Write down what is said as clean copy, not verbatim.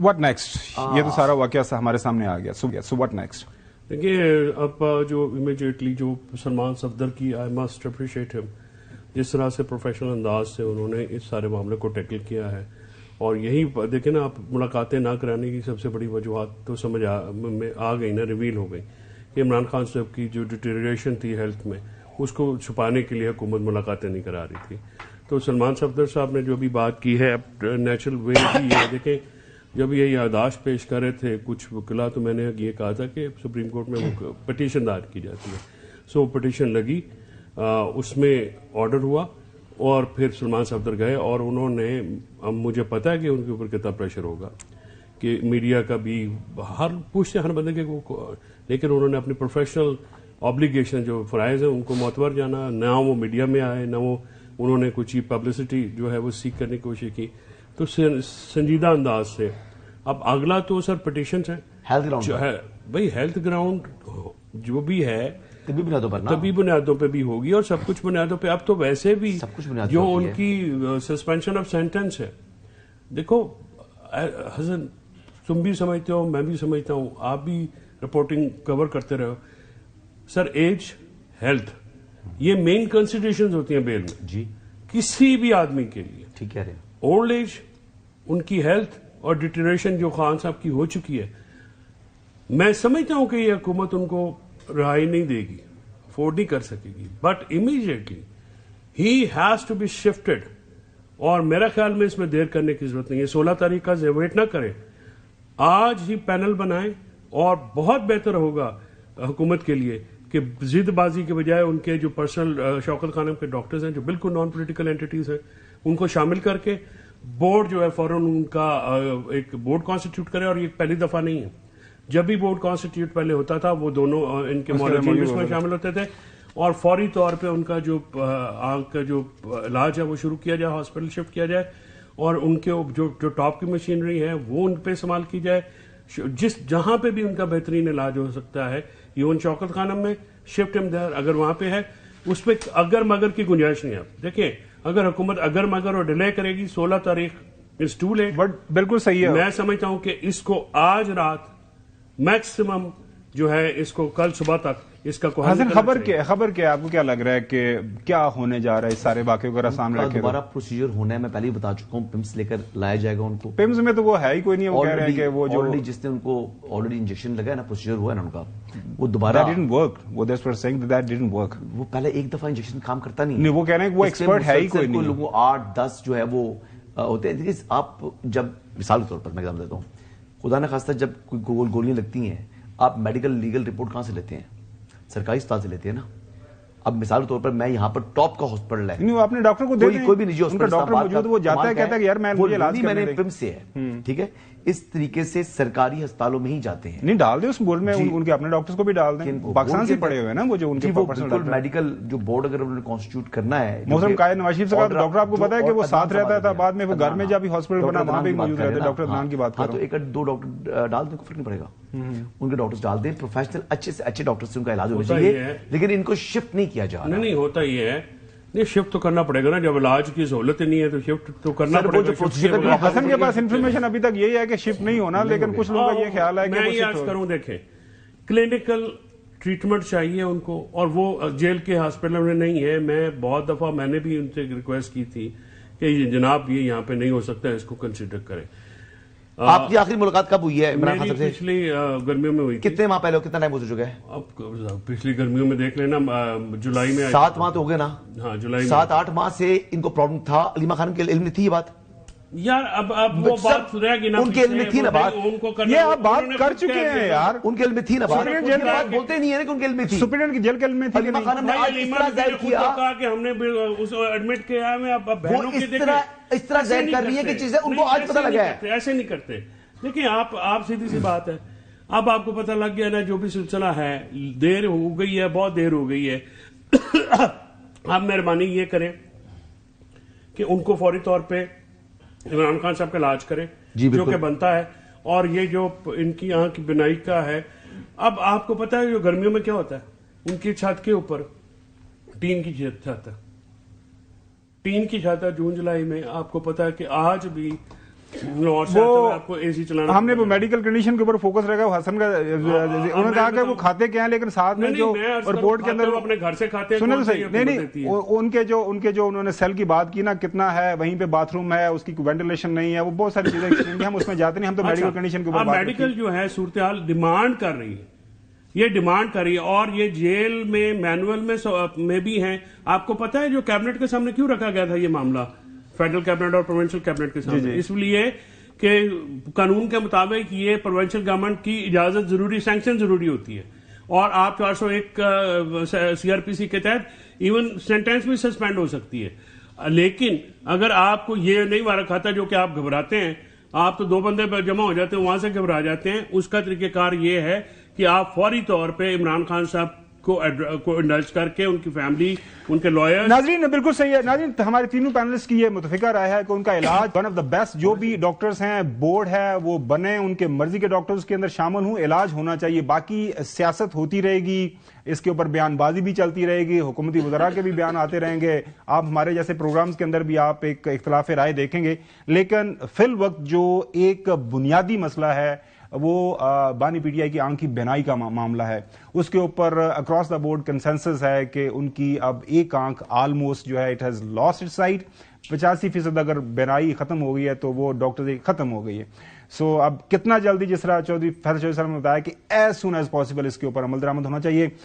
What next? یہ تو سارا واقعہ ہمارے سامنے آ گیا. So what next? دیکھیے اب جو امیڈیٹلی جو سلمان صفدر کی آئی مسٹ اپریشیٹ ہم جس طرح سے پروفیشنل انداز سے انہوں نے اس سارے معاملے کو ٹیکل کیا ہے. اور یہی دیکھیں نا، آپ ملاقاتیں نہ کرانے کی سب سے بڑی وجوہات تو سمجھ میں آ گئی نا، ریویل ہو گئی کہ عمران خان صاحب کی جو ڈیٹیریشن تھی ہیلتھ میں اس کو چھپانے کے لیے حکومت ملاقاتیں نہیں کرا رہی تھی. تو سلمان صفدر صاحب نے جو بھی بات کی ہے اب نیچرل وے بھی ہے. دیکھیں جب یہ یادداشت پیش کر رہے تھے کچھ وکلا تو میں نے یہ کہا تھا کہ سپریم کورٹ میں وہ پٹیشن دائر کی جاتی ہے. سو پٹیشن لگی، اس میں آرڈر ہوا اور پھر سلمان صفدر گئے اور انہوں نے، اب مجھے پتا ہے کہ ان کے اوپر کتنا پریشر ہوگا کہ میڈیا کا بھی پوچھتے ہر بندے کے، لیکن انہوں نے اپنی پروفیشنل آبلیگیشن جو فرائض ہیں ان کو معتبر جانا. نہ وہ میڈیا میں آئے، نہ وہ انہوں نے کچھ پبلسٹی جو ہے وہ سیکھ کرنے کی کوشش کی. تو سنجیدہ انداز سے اب اگلا تو سر پٹیشنز ہے بھائی، ہیلتھ گراؤنڈ جو بھی ہے طبی بنیادوں پہ بھی ہوگی اور سب کچھ بنیادوں پہ. اب تو ویسے بھی جو ان کی سسپینشن آف سینٹنس ہے، دیکھو حسن تم بھی سمجھتے ہو، میں بھی سمجھتا ہوں، آپ بھی رپورٹنگ کور کرتے رہو سر، ایج ہیلتھ یہ مین کنسیڈریشنز ہوتی ہیں بیل میں جی کسی بھی آدمی کے لیے. ٹھیک کہہ رہے ہیں. اولڈ ایج، ان کی ہیلتھ اور ڈیٹیریشن جو خان صاحب کی ہو چکی ہے، میں سمجھتا ہوں کہ یہ حکومت ان کو رہائی نہیں دے گی، افورڈ نہیں کر سکے گی، بٹ امیڈیٹلی ہی ہیز ٹو بی شفٹڈ. اور میرا خیال میں اس میں دیر کرنے کی ضرورت نہیں ہے. 16 تاریخ کا ویٹ نہ کریں، آج ہی پینل بنائیں اور بہت بہتر ہوگا حکومت کے لیے کہ ضد بازی کے بجائے ان کے جو پرسنل شوکت خانم کے ڈاکٹرز ہیں جو بالکل نان پولیٹیکل اینٹیز ہیں ان کو شامل کر کے بورڈ جو ہے فوراً ان کا ایک بورڈ کانسٹیٹیوٹ کرے. اور یہ پہلی دفعہ نہیں ہے، جب بھی بورڈ کانسٹیٹیوٹ پہلے ہوتا تھا وہ دونوں ان کے مالجینس میں شامل ہوتے تھے اور فوری طور پہ ان کا جو آنکھ کا جو علاج ہے وہ شروع کیا جائے، ہاسپٹل شفٹ کیا جائے اور ان کے جو ٹاپ کی مشینری ہے وہ ان پہ استعمال کی جائے. جہاں پہ بھی ان کا بہترین علاج ہو سکتا ہے، ایون شوکت خانم میں شفٹ اگر وہاں پہ ہے، اس پہ اگر مگر کی گنجائش نہیں ہے. دیکھیں اگر حکومت اگر مگر اور ڈیلے کرے گی 16 تاریخ از ٹو لیٹ. بٹ بالکل صحیح ہے. میں سمجھتا ہوں کہ اس کو آج رات میکسیمم جو ہے اس کو کل صبح تک اس کا کوئی حسن خبر کیا آپ کو کیا لگ رہا ہے کہ کیا ہونے جا رہا ہے اس سارے واقعے کو سامنے رکھ کے؟ دوبارہ پروسیجر ہونا ہے، میں پہلے ہی بتا چکا ہوں، پمس لے کر لایا جائے گا ان کو. پمس میں تو وہ ہے ہی کوئی نہیں، وہ کہہ رہے ہیں کہ وہ جو آلریڈی جس نے ان کو آلریڈی انجیکشن لگا ہے نا، پروسیجر ہوا ہے نا ان کا، وہ دوبارہ وہ پہلے ایک دفعہ انجیکشن کام کرتا نہیں. وہ کہہ رہے ہیں کہ وہ ایکسپرٹ ہے ہی کوئی نہیں. لوگوں 8-10 جو ہے وہ ہوتے ہیں. آپ جب مثال کے طور پر میں ایگزامپل دیتا ہوں، خدا نہ خواستہ جب کوئی گولیاں لگتی ہیں آپ میڈیکل لیگل رپورٹ کہاں سے لیتے ہیں؟ سرکاری اسپتال سے لیتے ہیں نا. اب مثال کے طور پر میں یہاں پر ٹاپ کا ہاسپٹل ہے، نہیں اپنے ڈاکٹر کو کوئی بھی نجی ہاسپٹل ڈاکٹر موجود، وہ جاتا ہے کہتا ہے کہ یار میں میں نے پمس سے ہے، ٹھیک ہے. اس طریقے سے سرکاری ہسپتالوں میں ہی جاتے ہیں. نہیں ڈال دیں اس بورڈ میں ان کے اپنے ڈاکٹرز کو بھی ڈال دیں. پاکستان سے پڑے ہوئے نا وہ جو ان کے بالکل میڈیکل جو بورڈ اگر انہوں نے کانسٹیٹیوٹ کرنا ہے. محترم قائد نواز شریف صاحب ڈاکٹر آپ کو پتا ہے کہ وہ ساتھ رہتا تھا، بعد میں وہ گھر میں جب ہاسپٹل بنا وہاں بھی موجود رہتے. ڈاکٹر عدنان کی بات کر رہا ہوں. تو 1-2 ڈاکٹر ڈال دیں، فرق نہیں پڑے گا. ان کے ڈاکٹرز ڈال دیں، پروفیشنل اچھے سے اچھے ڈاکٹر سے ان کا علاج ہونا چاہیے، لیکن ان کو شفٹ نہیں کیا جا رہا. نہیں ہوتا یہ ہے، نہیں شفٹ تو کرنا پڑے گا نا، جب علاج کی سہولت نہیں ہے تو شفٹ تو کرنا پڑے گا. حسن کے پاس انفارمیشن ابھی تک یہی ہے کہ شفٹ نہیں ہونا، لیکن کچھ لوگوں کا یہ خیال ہے کہ میں یہ عرض کروں، دیکھیں کلینکل ٹریٹمنٹ چاہیے ان کو، اور وہ جیل کے ہاسپٹل میں نہیں ہے. میں بہت دفعہ میں نے بھی ان سے ریکویسٹ کی تھی کہ جناب یہ یہاں پہ نہیں ہو سکتا، اس کو کنسیڈر کریں. آپ کی آخری ملاقات کب ہوئی ہے عمران خان سے؟ پچھلی گرمیوں میں ہوئی. کتنے ماہ پہلے، کتنا ٹائم ہو چکا ہے؟ اب پچھلی گرمیوں میں دیکھ لینا، جولائی میں 7 ماہ تو ہو گئے نا. ہاں جولائی میں 7-8 ماہ سے ان کو پرابلم تھا. علیمہ خانم کے علم میں تھی یہ بات یار؟ اب وہ بات رہ گی نا، ان کے علم میں تھی نا بات، یہ آپ بات کر چکے ہیں یار. ان کے علم میں تھی نا بات، بولتے نہیں ہے کہ ان کے علم میں تھی. سپرنٹینڈنٹ کی جیل کے علم میں تھی. علیمہ خانم نے آج اس طرح ظاہر کیا کہ ہم نے اس ایڈمٹ کیا ہے، اب بہنوں کی اس طرح ظاہر کر رہی ہے کہ چیزیں ان کو آج پتہ لگا ہے. ایسے نہیں کرتے. دیکھیں آپ سیدھی سی بات ہے، اب آپ کو پتہ لگ گیا نا جو بھی سلسلہ ہے، دیر ہو گئی ہے، بہت دیر ہو گئی ہے. آپ مہربانی یہ کریں کہ ان کو فوری طور پہ عمران خان صاحب کا علاج کریں جو کہ بنتا ہے. اور یہ جو ان کی آنکھ کی بینائی کا ہے، اب آپ کو پتہ ہے جو گرمیوں میں کیا ہوتا ہے، ان کی چھت کے اوپر ٹین کی چھت ہے. ٹین کی چھت ہے جون جولائی میں. آپ کو پتہ ہے کہ آج بھی وہ آپ کو اے سی چلانا, ہم نے وہ میڈیکل کنڈیشن کے اوپر فوکس رہے گا. حسن کا انہوں نے کہا کہ وہ کھاتے کیا ہیں, لیکن ساتھ میں جو رپورٹ کے اندر اپنے گھر سے کھاتے ہیں, سنیں تو صحیح, نہیں ان کے جو انہوں نے سیل کی بات کی نا, کتنا ہے وہیں پہ باتھ روم ہے, اس کی وینٹیلیشن نہیں ہے, وہ بہت ساری چیزیں ایکسپلین کی, ہم اس میں جاتے نہیں, ہم تو میڈیکل کنڈیشن کے اوپر بات. میڈیکل جو ہے صورتحال ڈیمانڈ کر رہی ہے, یہ ڈیمانڈ کری, اور یہ جیل میں مینول میں بھی ہیں. آپ کو پتا ہے جو کیبنٹ کے سامنے کیوں رکھا گیا تھا یہ معاملہ, فیڈرل کیبنٹ اور پروونشل کیبنٹ کے سامنے, اس لیے کہ قانون کے مطابق یہ پروونشل گورنمنٹ کی اجازت ضروری, سینکشن ضروری ہوتی ہے, اور آپ 401 سی آر پی سی کے تحت ایون سینٹینس بھی سسپینڈ ہو سکتی ہے. لیکن اگر آپ کو یہ نہیں وارا کھاتا جو کہ آپ گھبراتے ہیں, آپ تو 2 بندے جمع ہو جاتے ہیں, وہاں سے گھبرا جاتے ہیں, اس کا طریقہ کار یہ ہے کہ آپ فوری طور پہ عمران خان صاحب کو انڈلج کر کے ان کی فیملی, ان کے لائر. ناظرین بالکل صحیح ہے. ناظرین ہمارے تینوں پینلسٹ کی یہ متفقہ رائے ہے کہ ان کا علاج ون آف دا بیسٹ, جو بھی ڈاکٹرز ہیں, بورڈ ہے, وہ بنے, ان کے مرضی کے ڈاکٹرز کے اندر شامل ہوں, علاج ہونا چاہیے. باقی سیاست ہوتی رہے گی, اس کے اوپر بیان بازی بھی چلتی رہے گی, حکومتی وزراء کے بھی بیان آتے رہیں گے, آپ ہمارے جیسے پروگرامز کے اندر بھی آپ ایک اختلاف رائے دیکھیں گے. لیکن فی الوقت جو ایک بنیادی مسئلہ ہے وہ بانی پی ٹی آئی کی آنکھ کی بینائی کا معاملہ ہے, اس کے اوپر اکراس دا بورڈ کنسنسس ہے کہ ان کی اب ایک آنکھ آلموسٹ جو ہے it has lost it sight. 85% اگر بینائی ختم ہو گئی ہے تو وہ ڈاکٹر ختم ہو گئی ہے. سو اب کتنا جلدی, جس طرح چودھری فیصل چودھری صاحب نے بتایا کہ ایز سون ایز پاسبل اس کے اوپر عمل درآمد ہونا چاہیے.